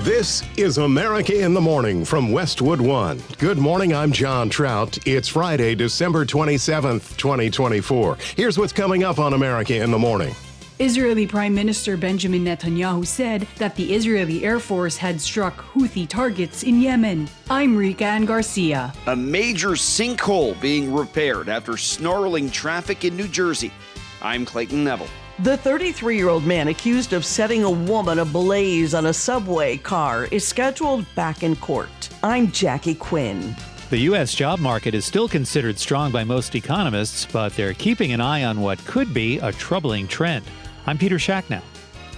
This is America in the Morning from Westwood One. Good morning, I'm John Trout. It's Friday, December 27th, 2024. Here's what's coming up on America in the Morning. Israeli Prime Minister Benjamin Netanyahu said that the Israeli Air Force had struck Houthi targets in Yemen. I'm Rica Ann Garcia. A major sinkhole being repaired after snarling traffic in New Jersey. I'm Clayton Neville. The 33-year-old man accused of setting a woman ablaze on a subway car is scheduled back in court. I'm Jackie Quinn. The U.S. job market is still considered strong by most economists, but they're keeping an eye on what could be a troubling trend. I'm Peter Shacknow.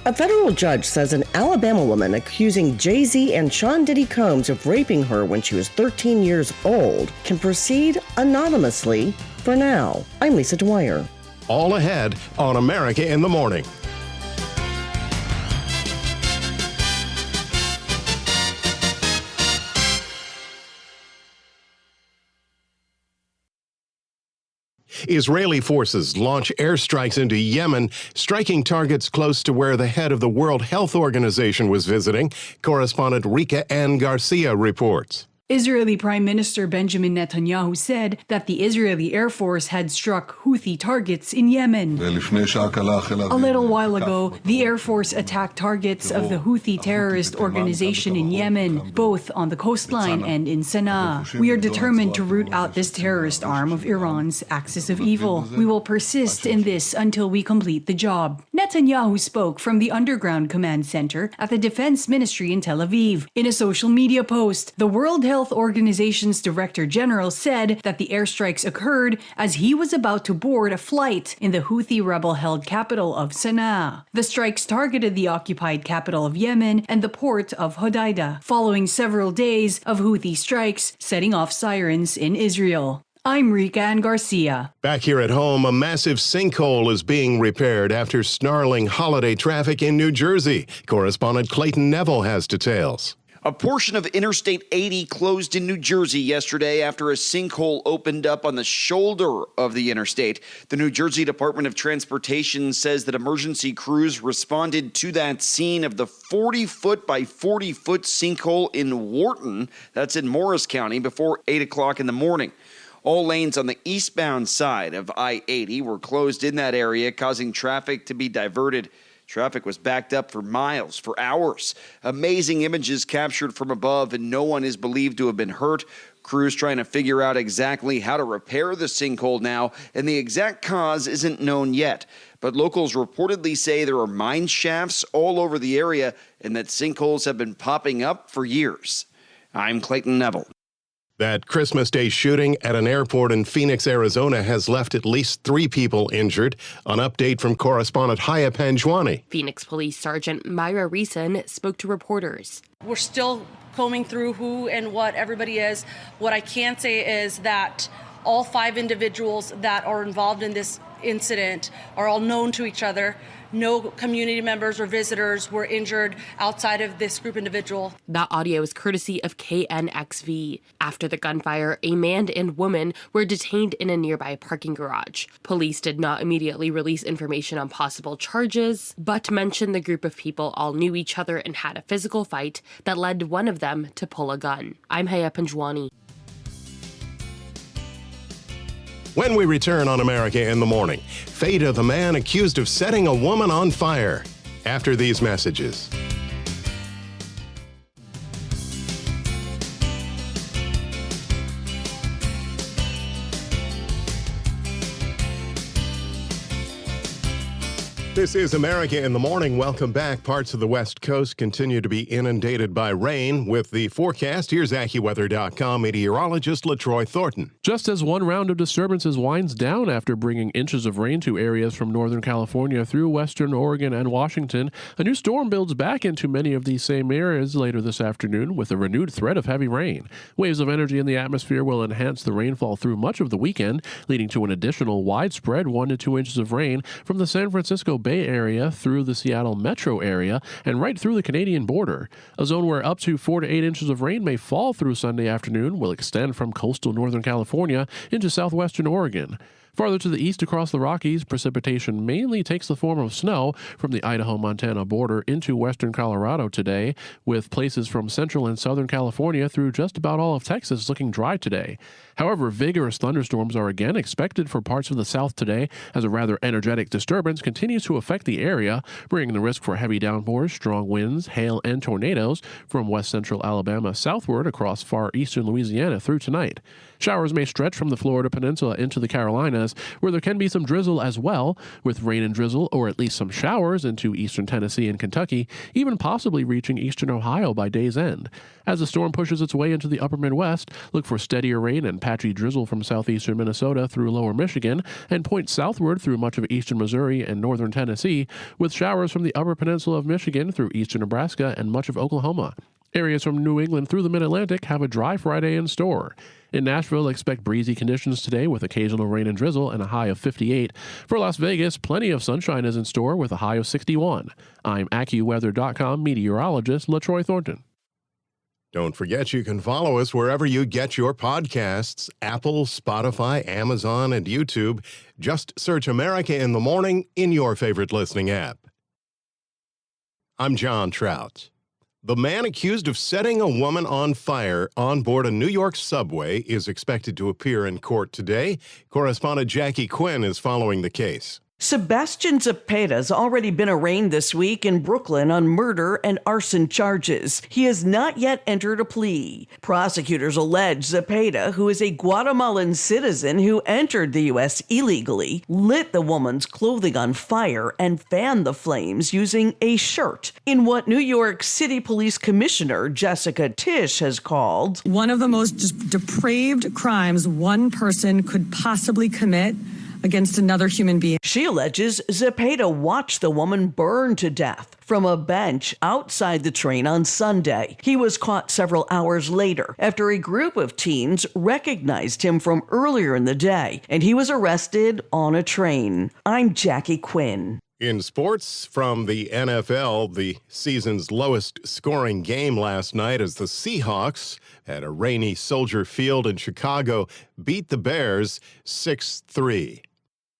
A federal judge says an Alabama woman accusing Jay-Z and Sean Diddy Combs of raping her when she was 13 years old can proceed anonymously for now. I'm Lisa Dwyer. All ahead on America in the Morning. Israeli forces launch airstrikes into Yemen, striking targets close to where the head of the World Health Organization was visiting. Correspondent Rica Ann Garcia reports. Israeli Prime Minister Benjamin Netanyahu said that the Israeli Air Force had struck Houthi targets in Yemen. A little while ago, the Air Force attacked targets of the Houthi terrorist organization in Yemen, both on the coastline and in Sana'a. We are determined to root out this terrorist arm of Iran's axis of evil. We will persist in this until we complete the job. Netanyahu spoke from the Underground Command Center at the Defense Ministry in Tel Aviv. In a social media post, the World Health Organization's Director General said that the airstrikes occurred as he was about to board a flight in the Houthi rebel-held capital of Sana'a. The strikes targeted the occupied capital of Yemen and the port of Hodeidah, following several days of Houthi strikes setting off sirens in Israel. I'm Rica Ann Garcia. Back here at home, a massive sinkhole is being repaired after snarling holiday traffic in New Jersey. Correspondent Clayton Neville has details. A portion of Interstate 80 closed in New Jersey yesterday after a sinkhole opened up on the shoulder of the interstate. The New Jersey Department of Transportation says that emergency crews responded to that scene of the 40-foot by 40-foot sinkhole in Wharton, that's in Morris County, before 8 o'clock in the morning. All lanes on the eastbound side of I-80 were closed in that area, causing traffic to be diverted. Traffic was backed up for miles, for hours. Amazing images captured from above, and no one is believed to have been hurt. Crews trying to figure out exactly how to repair the sinkhole now, and the exact cause isn't known yet. But locals reportedly say there are mine shafts all over the area and that sinkholes have been popping up for years. I'm Clayton Neville. That Christmas Day shooting at an airport in Phoenix, Arizona has left at least 3 people injured. An update from correspondent Haya Panjwani. Phoenix Police Sergeant Myra Reeson spoke to reporters. We're still combing through who and what everybody is. What I can say is that all 5 individuals that are involved in this incident are all known to each other. No community members or visitors were injured outside of this group individual. That audio is courtesy of KNXV. After the gunfire, a man and woman were detained in a nearby parking garage. Police did not immediately release information on possible charges, but mentioned the group of people all knew each other and had a physical fight that led one of them to pull a gun. I'm Haya Panjwani. When we return on America in the Morning, fate of the man accused of setting a woman on fire. After these messages. This is America in the Morning. Welcome back. Parts of the West Coast continue to be inundated by rain. With the forecast, here's AccuWeather.com meteorologist LaTroy Thornton. Just as one round of disturbances winds down after bringing inches of rain to areas from northern California through western Oregon and Washington, a new storm builds back into many of these same areas later this afternoon with a renewed threat of heavy rain. Waves of energy in the atmosphere will enhance the rainfall through much of the weekend, leading to an additional widespread 1 to 2 inches of rain from the San Francisco Bay Area through the Seattle metro area and right through the Canadian border. A zone where up to 4 to 8 inches of rain may fall through Sunday afternoon will extend from coastal northern California into southwestern Oregon. Farther to the east across the Rockies, precipitation mainly takes the form of snow from the Idaho-Montana border into western Colorado today, with places from central and southern California through just about all of Texas looking dry today. However, vigorous thunderstorms are again expected for parts of the south today as a rather energetic disturbance continues to affect the area, bringing the risk for heavy downpours, strong winds, hail, and tornadoes from west central Alabama southward across far eastern Louisiana through tonight. Showers may stretch from the Florida Peninsula into the Carolinas, where there can be some drizzle as well, with rain and drizzle or at least some showers into eastern Tennessee and Kentucky, even possibly reaching eastern Ohio by day's end. As the storm pushes its way into the upper Midwest, look for steadier rain and patchy drizzle from southeastern Minnesota through lower Michigan and points southward through much of eastern Missouri and northern Tennessee, with showers from the upper peninsula of Michigan through eastern Nebraska and much of Oklahoma. Areas from New England through the Mid-Atlantic have a dry Friday in store. In Nashville, expect breezy conditions today with occasional rain and drizzle and a high of 58. For Las Vegas, plenty of sunshine is in store with a high of 61. I'm AccuWeather.com meteorologist LaTroy Thornton. Don't forget you can follow us wherever you get your podcasts, Apple, Spotify, Amazon, and YouTube. Just search America in the Morning in your favorite listening app. I'm John Trout. The man accused of setting a woman on fire on board a New York subway is expected to appear in court today. Correspondent Jackie Quinn is following the case. Sebastian Zepeda's already been arraigned this week in Brooklyn on murder and arson charges. He has not yet entered a plea. Prosecutors allege Zepeda, who is a Guatemalan citizen who entered the U.S. illegally, lit the woman's clothing on fire and fanned the flames using a shirt in what New York City Police Commissioner Jessica Tisch has called one of the most depraved crimes one person could possibly commit against another human being. She alleges Zepeda watched the woman burn to death from a bench outside the train on Sunday. He was caught several hours later after a group of teens recognized him from earlier in the day, and he was arrested on a train. I'm Jackie Quinn. In sports from the NFL, the season's lowest scoring game last night as the Seahawks at a rainy Soldier Field in Chicago beat the Bears 6-3.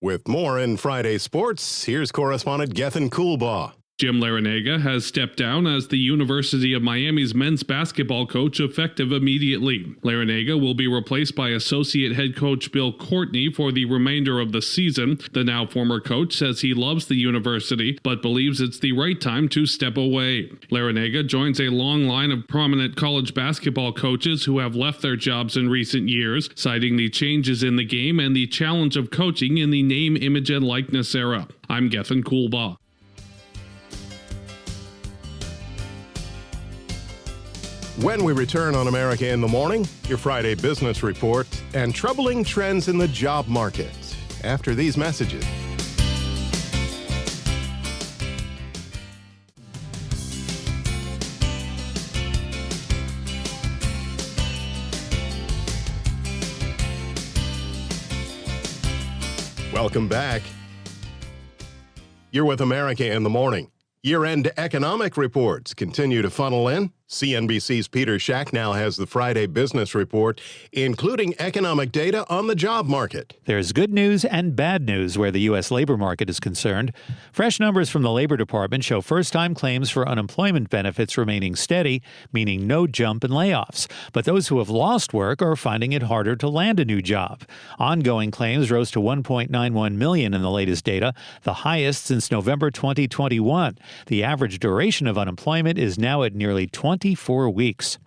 With more in Friday sports, here's correspondent Gethin Coolbaugh. Jim Larranaga has stepped down as the University of Miami's men's basketball coach effective immediately. Larranaga will be replaced by associate head coach Bill Courtney for the remainder of the season. The now former coach says he loves the university, but believes it's the right time to step away. Larranaga joins a long line of prominent college basketball coaches who have left their jobs in recent years, citing the changes in the game and the challenge of coaching in the name, image, and likeness era. I'm Gethin Coolbaugh. When we return on America in the Morning, your Friday business report and troubling trends in the job market. After these messages. Welcome back. You're with America in the Morning. Year-end economic reports continue to funnel in. CNBC's Peter Schack has the Friday business report, including economic data on the job market. There's good news and bad news where the U.S. labor market is concerned. Fresh numbers from the Labor Department show first-time claims for unemployment benefits remaining steady, meaning no jump in layoffs. But those who have lost work are finding it harder to land a new job. Ongoing claims rose to 1.91 million in the latest data, the highest since November 2021. The average duration of unemployment is now at nearly 24 weeks.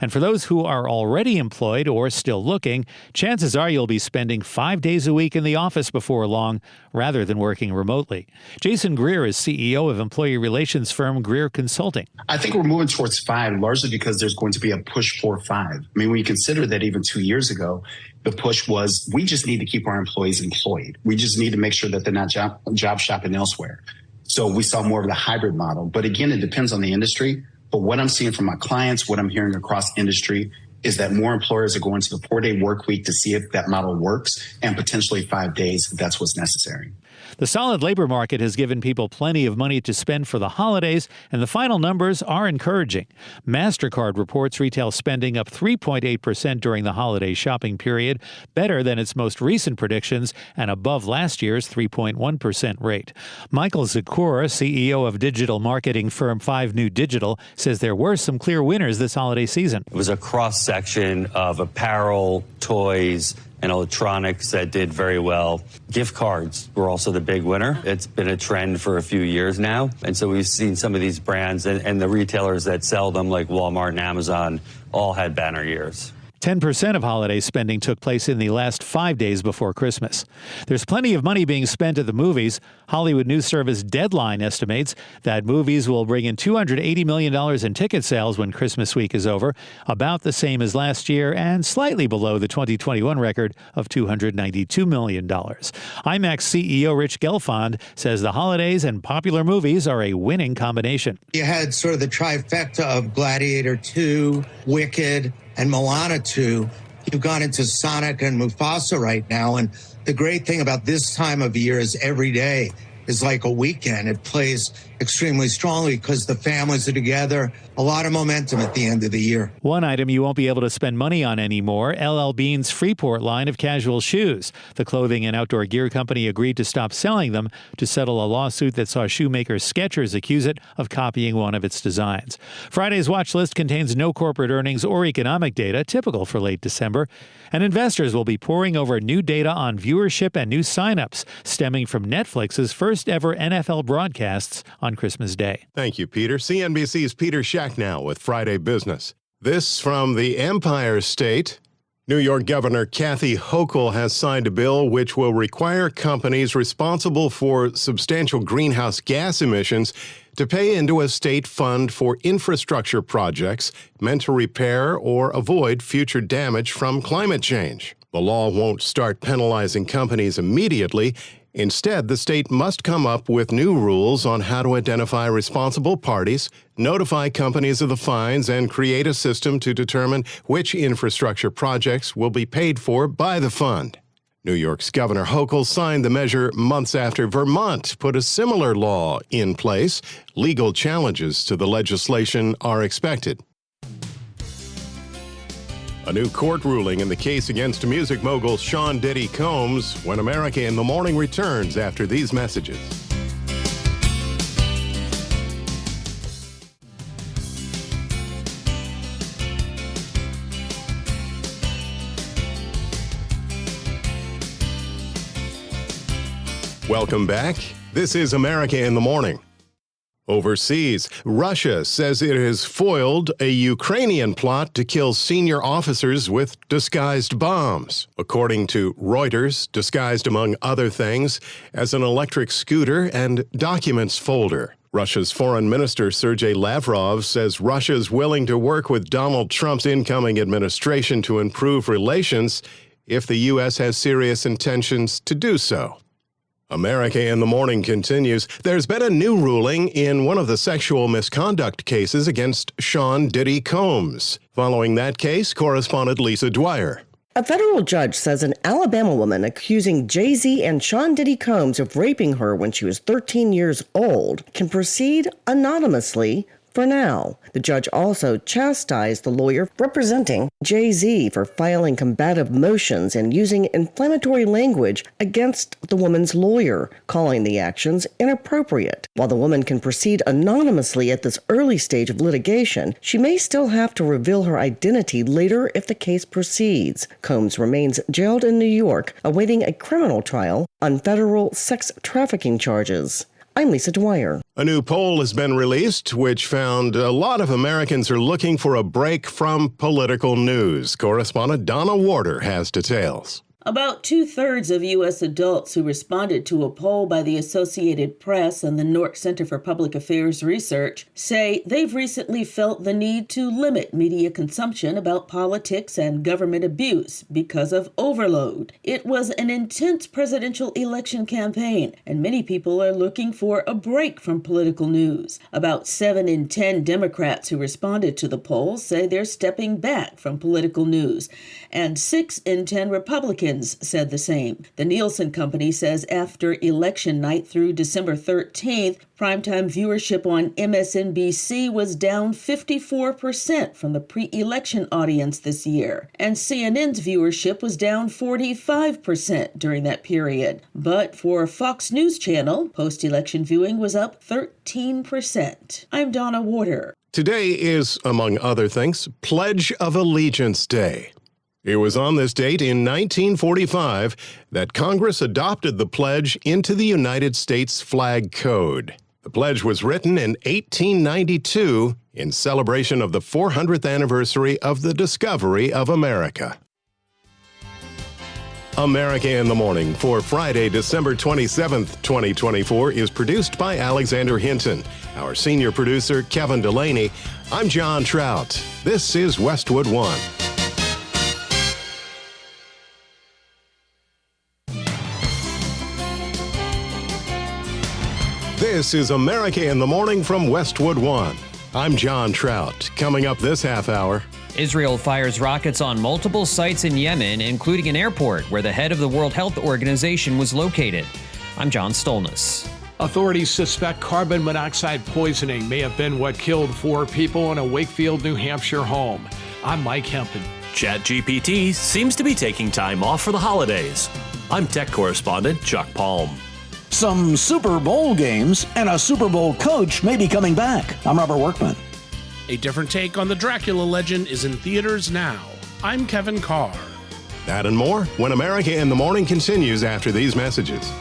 And for those who are already employed or still looking, chances are you'll be spending 5 days a week in the office before long, rather than working remotely. Jason Greer is CEO of employee relations firm Greer Consulting. I think we're moving towards 5, largely because there's going to be a push for 5. I mean, when you consider that even 2 years ago, the push was we just need to keep our employees employed. We just need to make sure that they're not job shopping elsewhere. So we saw more of the hybrid model. But again, it depends on the industry. But what I'm seeing from my clients, what I'm hearing across industry is that more employers are going to the 4-day work week to see if that model works, and potentially 5 days if that's what's necessary. The solid labor market has given people plenty of money to spend for the holidays, and the final numbers are encouraging. MasterCard reports retail spending up 3.8% during the holiday shopping period, better than its most recent predictions and above last year's 3.1% rate. Michael Zakura, CEO of digital marketing firm 5 New Digital, says there were some clear winners this holiday season. It was a cross-section of apparel, toys, and electronics that did very well. Gift cards were also the big winner. It's been a trend for a few years now. And so we've seen some of these brands and the retailers that sell them, like Walmart and Amazon, all had banner years. 10% of holiday spending took place in the last 5 days before Christmas. There's plenty of money being spent at the movies. Hollywood news service Deadline estimates that movies will bring in $280 million in ticket sales when Christmas week is over, about the same as last year and slightly below the 2021 record of $292 million. IMAX CEO Rich Gelfond says the holidays and popular movies are a winning combination. You had sort of the trifecta of Gladiator 2, Wicked, and Moana 2. You've gone into Sonic and Mufasa right now. And the great thing about this time of year is every day is like a weekend. It plays extremely strongly because the families are together. A lot of momentum at the end of the year. One item you won't be able to spend money on anymore, LL Bean's Freeport line of casual shoes. The clothing and outdoor gear company agreed to stop selling them to settle a lawsuit that saw shoemaker Skechers accuse it of copying one of its designs. Friday's watch list contains no corporate earnings or economic data, typical for late December. And investors will be poring over new data on viewership and new signups stemming from Netflix's first ever NFL broadcasts on Christmas Day. Thank you, Peter. CNBC's Peter Schack now with Friday Business. This from the Empire State. New York Governor Kathy Hochul has signed a bill which will require companies responsible for substantial greenhouse gas emissions to pay into a state fund for infrastructure projects meant to repair or avoid future damage from climate change. The law won't start penalizing companies immediately. Instead, the state must come up with new rules on how to identify responsible parties, notify companies of the fines, and create a system to determine which infrastructure projects will be paid for by the fund. New York's Governor Hochul signed the measure months after Vermont put a similar law in place. Legal challenges to the legislation are expected. A new court ruling in the case against music mogul Sean Diddy Combs when America in the Morning returns after these messages. Welcome back. This is America in the Morning. Overseas, Russia says it has foiled a Ukrainian plot to kill senior officers with disguised bombs. According to Reuters, disguised among other things as an electric scooter and documents folder. Russia's Foreign Minister Sergei Lavrov says Russia is willing to work with Donald Trump's incoming administration to improve relations if the U.S. has serious intentions to do so. America in the Morning continues. There's been a new ruling in one of the sexual misconduct cases against Sean Diddy Combs. Following that case, correspondent Lisa Dwyer. A federal judge says an Alabama woman accusing Jay-Z and Sean Diddy Combs of raping her when she was 13 years old can proceed anonymously for now. The judge also chastised the lawyer representing Jay-Z for filing combative motions and using inflammatory language against the woman's lawyer, calling the actions inappropriate. While the woman can proceed anonymously at this early stage of litigation, she may still have to reveal her identity later if the case proceeds. Combs remains jailed in New York, awaiting a criminal trial on federal sex trafficking charges. I'm Lisa Dwyer. A new poll has been released, which found a lot of Americans are looking for a break from political news. Correspondent Donna Warder has details. About 2/3 of U.S. adults who responded to a poll by the Associated Press and the Nork Center for Public Affairs Research say they've recently felt the need to limit media consumption about politics and government abuse because of overload. It was an intense presidential election campaign, and many people are looking for a break from political news. About 7 in 10 Democrats who responded to the poll say they're stepping back from political news, and 6 in 10 Republicans Americans said the same. The Nielsen Company says after election night through December 13th, primetime viewership on MSNBC was down 54% from the pre-election audience this year, and CNN's viewership was down 45% during that period. But for Fox News Channel, post-election viewing was up 13%. I'm Donna Warder. Today is, among other things, Pledge of Allegiance Day. It was on this date in 1945 that Congress adopted the pledge into the United States Flag Code. The pledge was written in 1892 in celebration of the 400th anniversary of the discovery of America. America in the Morning for Friday, December 27th, 2024 is produced by Alexander Hinton. Our senior producer, Kevin Delaney. I'm John Trout. This is Westwood One. This is America in the Morning from Westwood One. I'm John Trout. Coming up this half hour. Israel fires rockets on multiple sites in Yemen, including an airport where the head of the World Health Organization was located. I'm John Stolness. Authorities suspect carbon monoxide poisoning may have been what killed 4 people in a Wakefield, New Hampshire home. I'm Mike Hempen. ChatGPT seems to be taking time off for the holidays. I'm tech correspondent Chuck Palm. Some Super Bowl games and a Super Bowl coach may be coming back. I'm Robert Workman. A different take on the Dracula legend is in theaters now. I'm Kevin Carr. That and more when America in the Morning continues after these messages.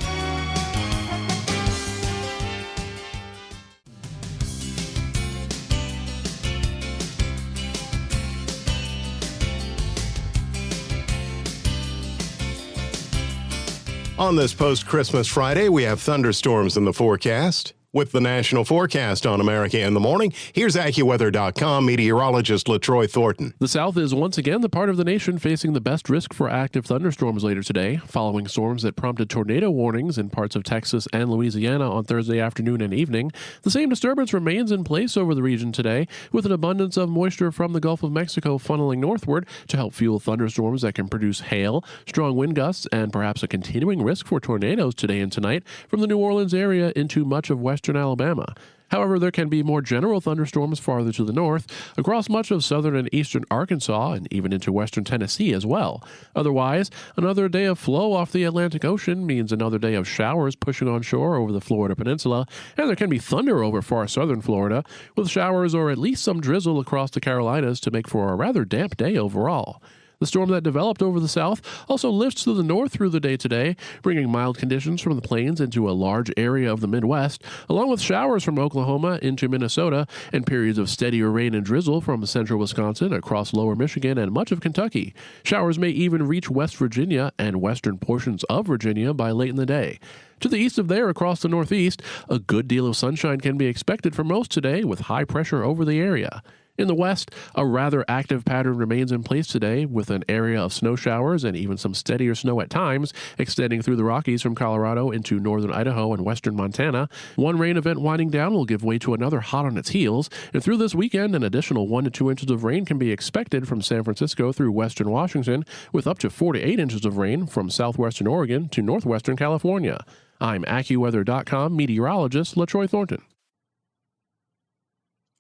On this post-Christmas Friday, we have thunderstorms in the forecast. With the national forecast on America in the Morning, here's AccuWeather.com meteorologist LaTroy Thornton. The South is once again the part of the nation facing the best risk for active thunderstorms later today, following storms that prompted tornado warnings in parts of Texas and Louisiana on Thursday afternoon and evening. The same disturbance remains in place over the region today, with an abundance of moisture from the Gulf of Mexico funneling northward to help fuel thunderstorms that can produce hail, strong wind gusts, and perhaps a continuing risk for tornadoes today and tonight from the New Orleans area into much of western Alabama. However, there can be more general thunderstorms farther to the north, across much of southern and eastern Arkansas, and even into western Tennessee as well. Otherwise, another day of flow off the Atlantic Ocean means another day of showers pushing on shore over the Florida Peninsula, and there can be thunder over far southern Florida, with showers or at least some drizzle across the Carolinas to make for a rather damp day overall. The storm that developed over the south also lifts to the north through the day today, bringing mild conditions from the plains into a large area of the Midwest, along with showers from Oklahoma into Minnesota and periods of steadier rain and drizzle from central Wisconsin across lower Michigan and much of Kentucky. Showers may even reach West Virginia and western portions of Virginia by late in the day. To the east of there, across the northeast, a good deal of sunshine can be expected for most today, with high pressure over the area. In the west, a rather active pattern remains in place today, with an area of snow showers and even some steadier snow at times, extending through the Rockies from Colorado into northern Idaho and western Montana. One rain event winding down will give way to another hot on its heels, and through this weekend, an additional 1 to 2 inches of rain can be expected from San Francisco through western Washington, with up to 4 to 8 inches of rain from southwestern Oregon to northwestern California. I'm AccuWeather.com meteorologist LaTroy Thornton.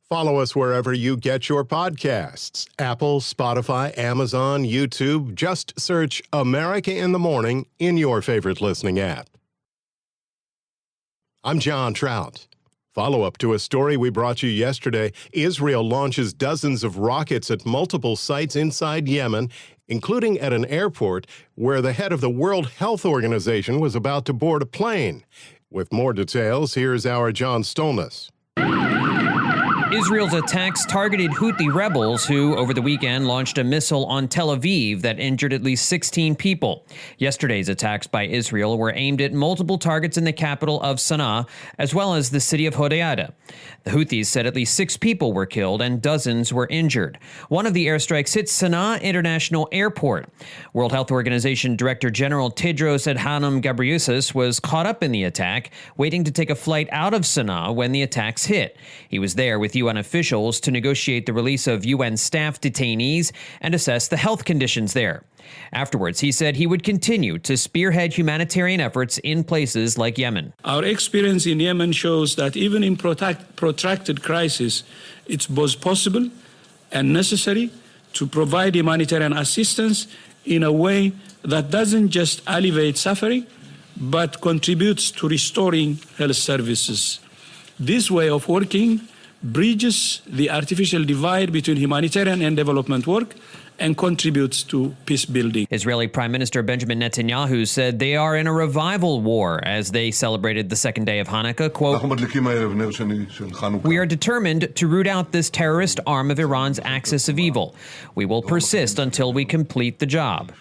Follow us wherever you get your podcasts. Apple, Spotify, Amazon, YouTube. Just search America in the Morning in your favorite listening app. I'm John Trout. Follow-up to a story we brought you yesterday. Israel launches dozens of rockets at multiple sites inside Yemen, including at an airport where the head of the World Health Organization was about to board a plane. With more details, here's our John Stolness. Israel's attacks targeted Houthi rebels who, over the weekend, launched a missile on Tel Aviv that injured at least 16 people. Yesterday's attacks by Israel were aimed at multiple targets in the capital of Sana'a, as well as the city of Hodeidah. The Houthis said at least 6 people were killed and dozens were injured. One of the airstrikes hit Sana'a International Airport. World Health Organization Director General Tedros Adhanom Ghebreyesus was caught up in the attack, waiting to take a flight out of Sana'a when the attacks hit. He was there with UN officials to negotiate the release of UN staff detainees and assess the health conditions there. Afterwards, he said he would continue to spearhead humanitarian efforts in places like Yemen. Our experience in Yemen shows that even in protracted crisis, it's both possible and necessary to provide humanitarian assistance in a way that doesn't just alleviate suffering, but contributes to restoring health services. This way of working bridges the artificial divide between humanitarian and development work and contributes to peace building. Israeli Prime Minister Benjamin Netanyahu said they are in a revival war as they celebrated the second day of Hanukkah. Quote, "We are determined to root out this terrorist arm of Iran's axis of evil. We will persist until we complete the job."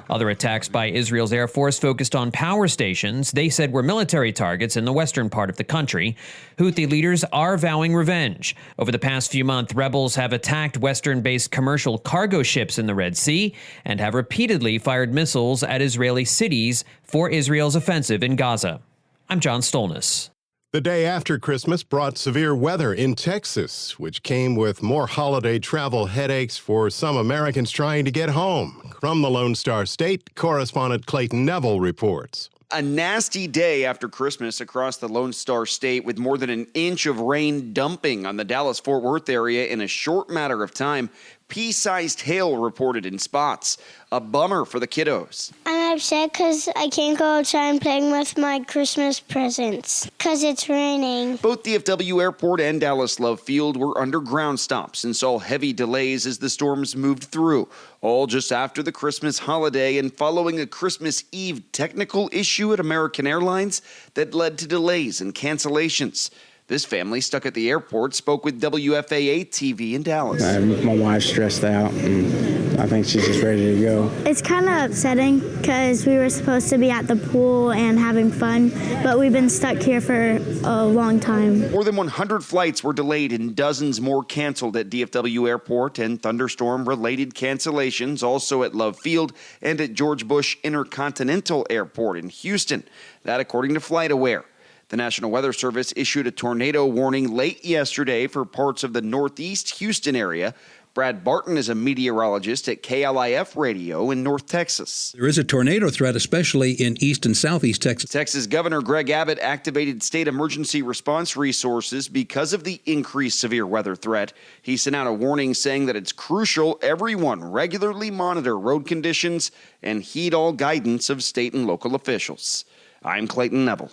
Other attacks by Israel's Air Force focused on power stations they said were military targets in the western part of the country. Houthi leaders are vowing revenge. Over the past few months, rebels have attacked Western-based commercial cargo ships in the Red Sea and have repeatedly fired missiles at Israeli cities for Israel's offensive in Gaza. I'm John Stolness. The day after Christmas brought severe weather in Texas, which came with more holiday travel headaches for some Americans trying to get home. From the Lone Star State, correspondent Clayton Neville reports. A nasty day after Christmas across the Lone Star State, with more than an inch of rain dumping on the Dallas-Fort Worth area in a short matter of time. Pea-sized hail reported in spots. A bummer for the kiddos. I'm upset because I can't go outside and play with my Christmas presents because it's raining. Both DFW Airport and Dallas Love Field were under ground stops and saw heavy delays as the storms moved through, all just after the Christmas holiday and following a Christmas Eve technical issue at American Airlines that led to delays and cancellations. This family stuck at the airport spoke with WFAA TV in Dallas. My wife's stressed out, and I think she's just ready to go. It's kind of upsetting because we were supposed to be at the pool and having fun, but we've been stuck here for a long time. More than 100 flights were delayed and dozens more canceled at DFW Airport, and thunderstorm-related cancellations also at Love Field and at George Bush Intercontinental Airport in Houston. That according to FlightAware. The National Weather Service issued a tornado warning late yesterday for parts of the northeast Houston area. Brad Barton is a meteorologist at KLIF Radio in North Texas. There is a tornado threat, especially in east and southeast Texas. Texas Governor Greg Abbott activated state emergency response resources because of the increased severe weather threat. He sent out a warning saying that it's crucial everyone regularly monitor road conditions and heed all guidance of state and local officials. I'm Clayton Neville.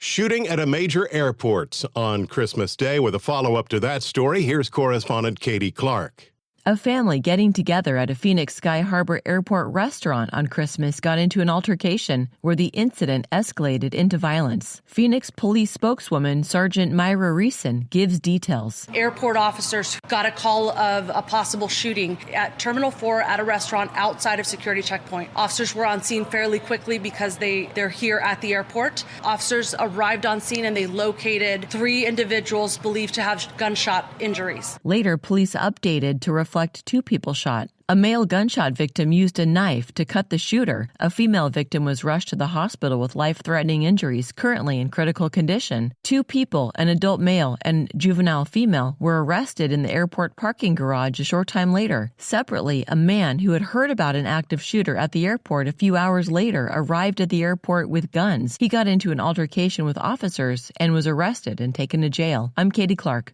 Shooting at a major airport on Christmas Day. With a follow-up to that story, here's correspondent Katie Clark. A family getting together at a Phoenix Sky Harbor Airport restaurant on Christmas got into an altercation where the incident escalated into violence. Phoenix police spokeswoman Sergeant Myra Reeson gives details. Airport officers got a call of a possible shooting at Terminal 4 at a restaurant outside of security checkpoint. Officers were on scene fairly quickly because they're here at the airport. Officers arrived on scene and they located 3 individuals believed to have gunshot injuries. Later, police updated to reflect 2 people shot. A male gunshot victim used a knife to cut the shooter. A female victim was rushed to the hospital with life-threatening injuries, currently in critical condition. 2 people, an adult male and juvenile female, were arrested in the airport parking garage a short time later. Separately, a man who had heard about an active shooter at the airport a few hours later arrived at the airport with guns. He got into an altercation with officers and was arrested and taken to jail. I'm Katie Clark.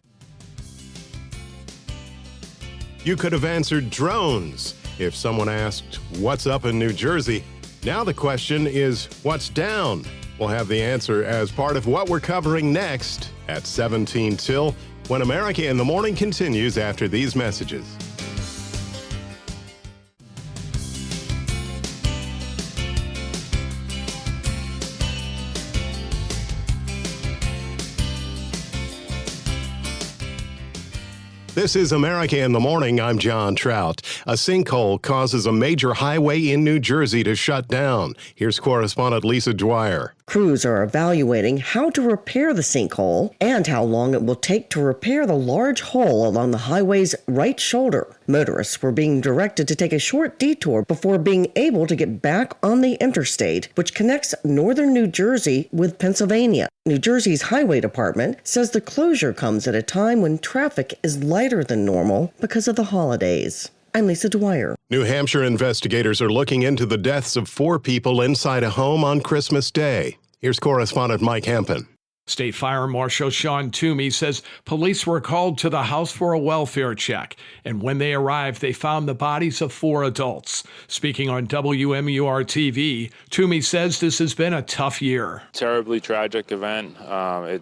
You could have answered drones if someone asked, what's up in New Jersey? Now the question is, what's down? We'll have the answer as part of what we're covering next at 17 till, when America in the Morning continues after these messages. This is America in the Morning. I'm John Trout. A sinkhole causes a major highway in New Jersey to shut down. Here's correspondent Lisa Dwyer. Crews are evaluating how to repair the sinkhole and how long it will take to repair the large hole along the highway's right shoulder. Motorists were being directed to take a short detour before being able to get back on the interstate, which connects northern New Jersey with Pennsylvania. New Jersey's Highway Department says the closure comes at a time when traffic is lighter than normal because of the holidays. I'm Lisa Dwyer. New Hampshire investigators are looking into the deaths of 4 people inside a home on Christmas Day. Here's correspondent Mike Hempen. State Fire Marshal Sean Toomey says police were called to the house for a welfare check, and when they arrived, they found the bodies of 4 adults. Speaking on WMUR-TV, Toomey says this has been a tough year. Terribly tragic event.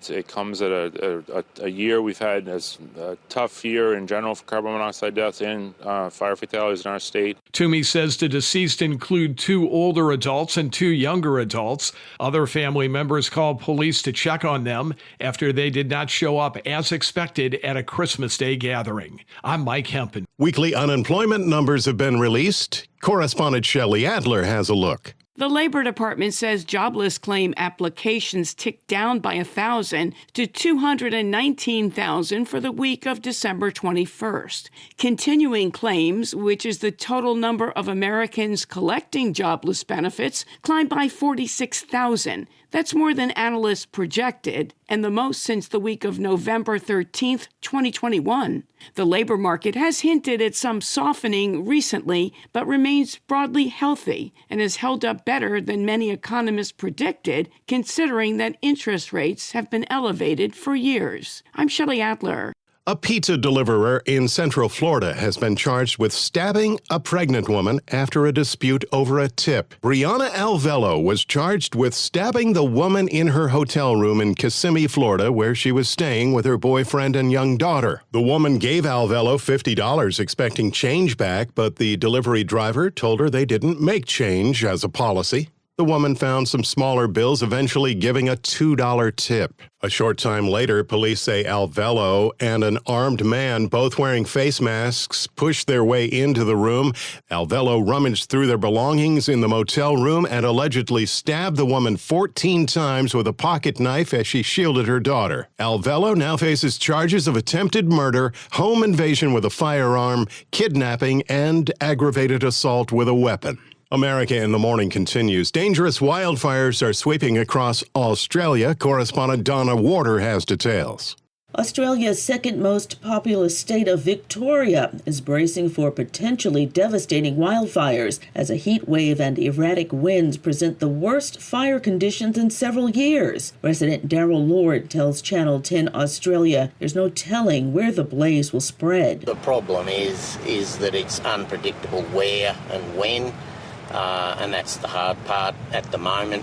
It comes at a year we've had a tough year in general for carbon monoxide deaths and fire fatalities in our state. Toomey says the deceased include 2 older adults and 2 younger adults. Other family members called police to check on them after they did not show up as expected at a Christmas Day gathering. I'm Mike Hempen. Weekly unemployment numbers have been released. Correspondent Shelley Adler has a look. The Labor Department says jobless claim applications ticked down by 1,000 to 219,000 for the week of December 21st. Continuing claims, which is the total number of Americans collecting jobless benefits, climbed by 46,000. That's more than analysts projected, and the most since the week of November 13th, 2021. The labor market has hinted at some softening recently, but remains broadly healthy and has held up better than many economists predicted, considering that interest rates have been elevated for years. I'm Shelley Adler. A pizza deliverer in Central Florida has been charged with stabbing a pregnant woman after a dispute over a tip. Brianna Alvello was charged with stabbing the woman in her hotel room in Kissimmee, Florida, where she was staying with her boyfriend and young daughter. The woman gave Alvello $50 expecting change back, but the delivery driver told her they didn't make change as a policy. The woman found some smaller bills, eventually giving a $2 tip. A short time later, police say Alvello and an armed man, both wearing face masks, pushed their way into the room. Alvello rummaged through their belongings in the motel room and allegedly stabbed the woman 14 times with a pocket knife as she shielded her daughter. Alvello now faces charges of attempted murder, home invasion with a firearm, kidnapping, and aggravated assault with a weapon. America in the Morning continues. Dangerous wildfires are sweeping across Australia. Correspondent Donna Warder has details. Australia's second most populous state of Victoria is bracing for potentially devastating wildfires as a heat wave and erratic winds present the worst fire conditions in several years. Resident Daryl Lord tells Channel 10 Australia there's no telling where the blaze will spread. The problem is that it's unpredictable where and when. And that's the hard part at the moment.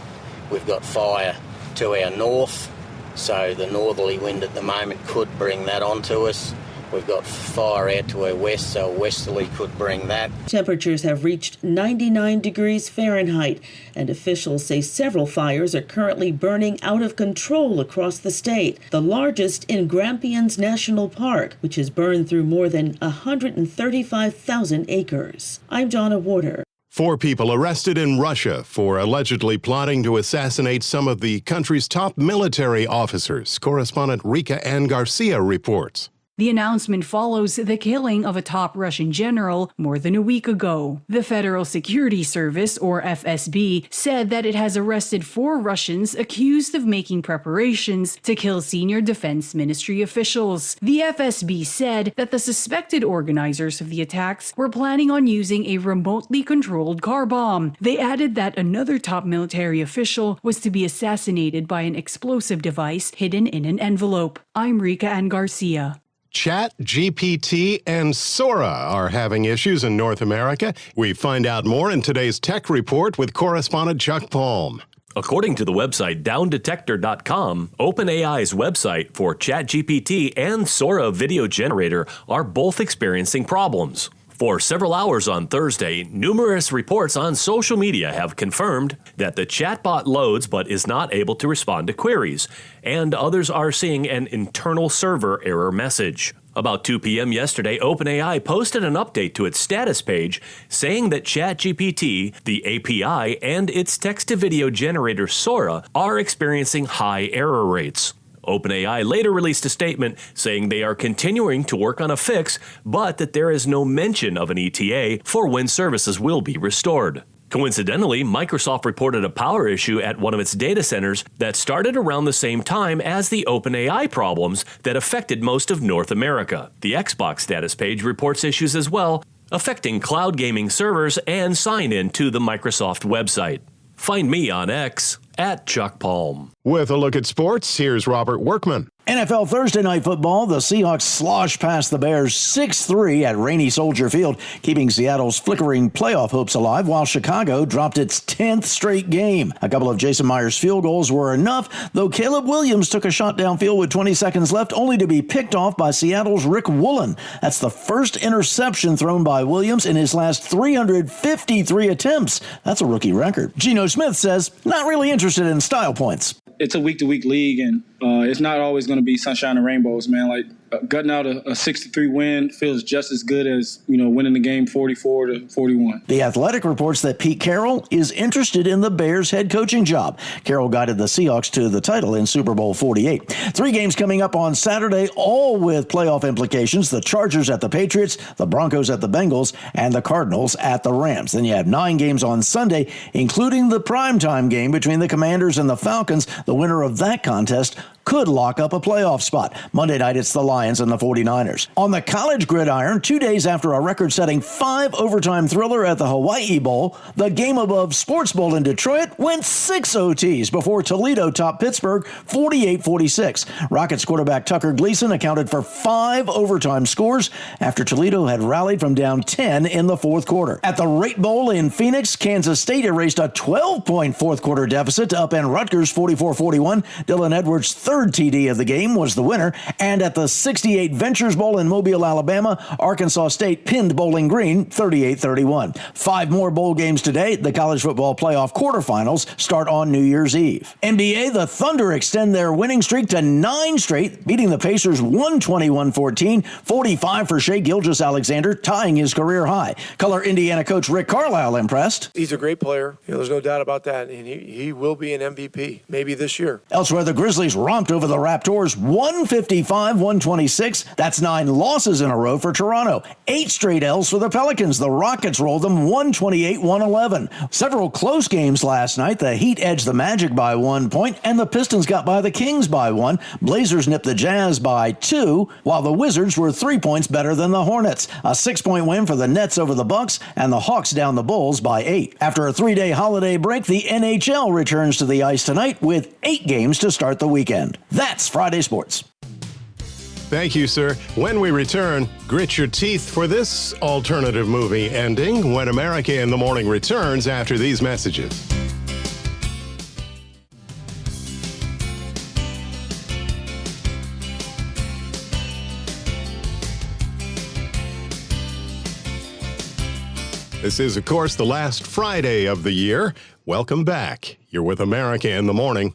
We've got fire to our north, so the northerly wind at the moment could bring that onto us. We've got fire out to our west, so a westerly could bring that. Temperatures have reached 99 degrees Fahrenheit, and officials say several fires are currently burning out of control across the state. The largest in Grampians National Park, which has burned through more than 135,000 acres. I'm Donna Warder. 4 people arrested in Russia for allegedly plotting to assassinate some of the country's top military officers. Correspondent Rica Ann Garcia reports. The announcement follows the killing of a top Russian general more than a week ago. The Federal Security Service, or FSB, said that it has arrested 4 Russians accused of making preparations to kill senior defense ministry officials. The FSB said that the suspected organizers of the attacks were planning on using a remotely controlled car bomb. They added that another top military official was to be assassinated by an explosive device hidden in an envelope. I'm Rica Ann Garcia. ChatGPT and Sora are having issues in North America. We find out more in today's Tech Report with correspondent Chuck Palm. According to the website downdetector.com, OpenAI's website for ChatGPT and Sora video generator are both experiencing problems. For several hours on Thursday, numerous reports on social media have confirmed that the chatbot loads but is not able to respond to queries, and others are seeing an internal server error message. About 2 p.m. yesterday, OpenAI posted an update to its status page saying that ChatGPT, the API, and its text-to-video generator Sora are experiencing high error rates. OpenAI later released a statement saying they are continuing to work on a fix, but that there is no mention of an ETA for when services will be restored. Coincidentally, Microsoft reported a power issue at one of its data centers that started around the same time as the OpenAI problems that affected most of North America. The Xbox status page reports issues as well, affecting cloud gaming servers and sign-in to the Microsoft website. Find me on X at Chuck Palm. With a look at sports, here's Robert Workman. NFL Thursday Night Football, the Seahawks slosh past the Bears 6-3 at Rainy Soldier Field, keeping Seattle's flickering playoff hopes alive, while Chicago dropped its 10th straight game. A couple of Jason Myers field goals were enough, though Caleb Williams took a shot downfield with 20 seconds left, only to be picked off by Seattle's Rick Woolen. That's the first interception thrown by Williams in his last 353 attempts. That's a rookie record. Geno Smith says, not really interested in style points. It's a week-to-week league, and it's not always going to be sunshine and rainbows, man. Like, gutting out a 6-3 win feels just as good as, winning the game 44-41. The Athletic reports that Pete Carroll is interested in the Bears head coaching job. Carroll guided the Seahawks to the title in Super Bowl 48. 3 games coming up on Saturday, all with playoff implications. The Chargers at the Patriots, the Broncos at the Bengals, and the Cardinals at the Rams. Then you have 9 games on Sunday, including the primetime game between the Commanders and the Falcons. The winner of that contest could lock up a playoff spot. Monday night, it's the Lions and the 49ers. On the college gridiron, 2 days after a record-setting 5-overtime thriller at the Hawaii Bowl, the game above Sports Bowl in Detroit went 6 OTs before Toledo topped Pittsburgh 48-46. Rockets quarterback Tucker Gleason accounted for 5 overtime scores after Toledo had rallied from down 10 in the fourth quarter. At the Rate Bowl in Phoenix, Kansas State erased a 12-point fourth-quarter deficit to upend Rutgers 44-41. Dylan Edwards' third TD of the game was the winner, and at the 68 Ventures Bowl in Mobile, Alabama, Arkansas State pinned Bowling Green 38-31. 5 more bowl games today. The college football playoff quarterfinals start on New Year's Eve. NBA, the Thunder extend their winning streak to 9 straight, beating the Pacers 121-14, 45 for Shai Gilgeous-Alexander, tying his career high. Color Indiana coach Rick Carlisle impressed. He's a great player. There's no doubt about that, and he will be an MVP, maybe this year. Elsewhere, the Grizzlies romped over the Raptors 155-126. That's 9 losses in a row for Toronto. 8 straight L's for the Pelicans. The Rockets rolled them 128-111. Several close games last night. The Heat edged the Magic by 1 point, and the Pistons got by the Kings by 1. Blazers nipped the Jazz by 2, while the Wizards were 3 points better than the Hornets. A 6-point win for the Nets over the Bucks, and the Hawks down the Bulls by 8. After a 3-day holiday break, the NHL returns to the ice tonight with 8 games to start the weekend. That's Friday Sports. Thank you, sir. When we return, grit your teeth for this alternative movie ending when America in the Morning returns after these messages. This is, of course, the last Friday of the year. Welcome back. You're with America in the Morning.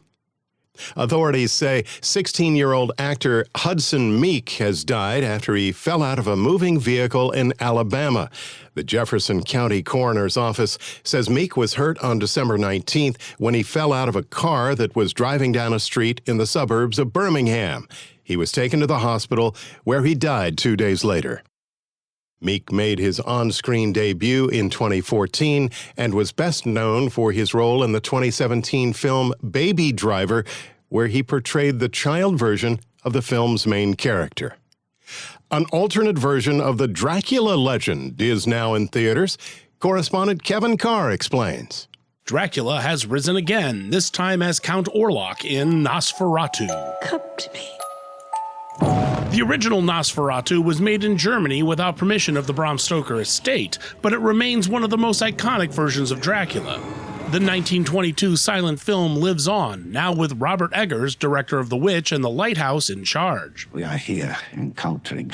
Authorities say 16-year-old actor Hudson Meek has died after he fell out of a moving vehicle in Alabama. The Jefferson County Coroner's Office says Meek was hurt on December 19th when he fell out of a car that was driving down a street in the suburbs of Birmingham. He was taken to the hospital, where he died 2 days later. Meek made his on-screen debut in 2014 and was best known for his role in the 2017 film Baby Driver, where he portrayed the child version of the film's main character. An alternate version of the Dracula legend is now in theaters. Correspondent Kevin Carr explains. Dracula has risen again, this time as Count Orlok in Nosferatu. Come to me. The original Nosferatu was made in Germany without permission of the Bram Stoker estate, but it remains one of the most iconic versions of Dracula. The 1922 silent film lives on, now with Robert Eggers, director of The Witch and The Lighthouse, in charge. We are here encountering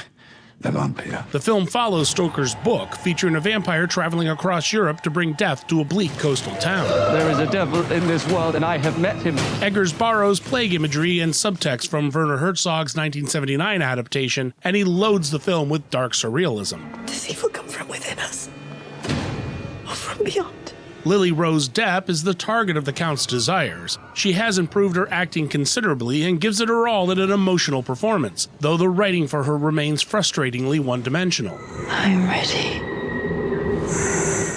the vampire. The film follows Stoker's book, featuring a vampire traveling across Europe to bring death to a bleak coastal town. There is a devil in this world, and I have met him. Eggers borrows plague imagery and subtext from Werner Herzog's 1979 adaptation, and he loads the film with dark surrealism. Does evil come from within us or from beyond? Lily Rose Depp is the target of the Count's desires. She has improved her acting considerably and gives it her all in an emotional performance, though the writing for her remains frustratingly one-dimensional. I'm ready.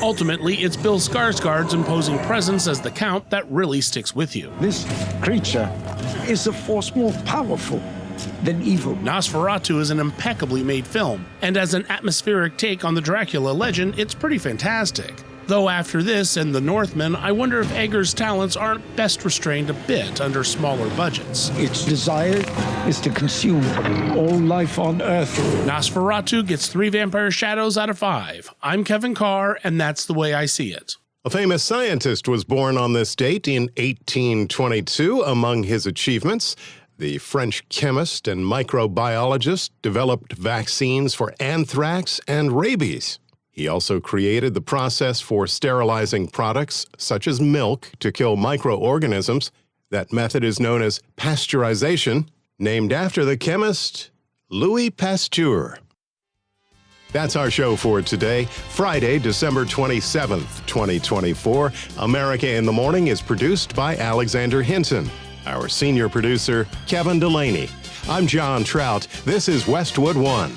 Ultimately, it's Bill Skarsgård's imposing presence as the Count that really sticks with you. This creature is a force more powerful than evil. Nosferatu is an impeccably made film, and as an atmospheric take on the Dracula legend, it's pretty fantastic. Though after this and The Northman, I wonder if Eggers' talents aren't best restrained a bit under smaller budgets. Its desire is to consume all life on Earth. Nosferatu gets 3 vampire shadows out of 5. I'm Kevin Carr, and that's the way I see it. A famous scientist was born on this date in 1822. Among his achievements, the French chemist and microbiologist developed vaccines for anthrax and rabies. He also created the process for sterilizing products, such as milk, to kill microorganisms. That method is known as pasteurization, named after the chemist Louis Pasteur. That's our show for today, Friday, December 27th, 2024. America in the Morning is produced by Alexander Hinton. Our senior producer, Kevin Delaney. I'm John Trout. This is Westwood One.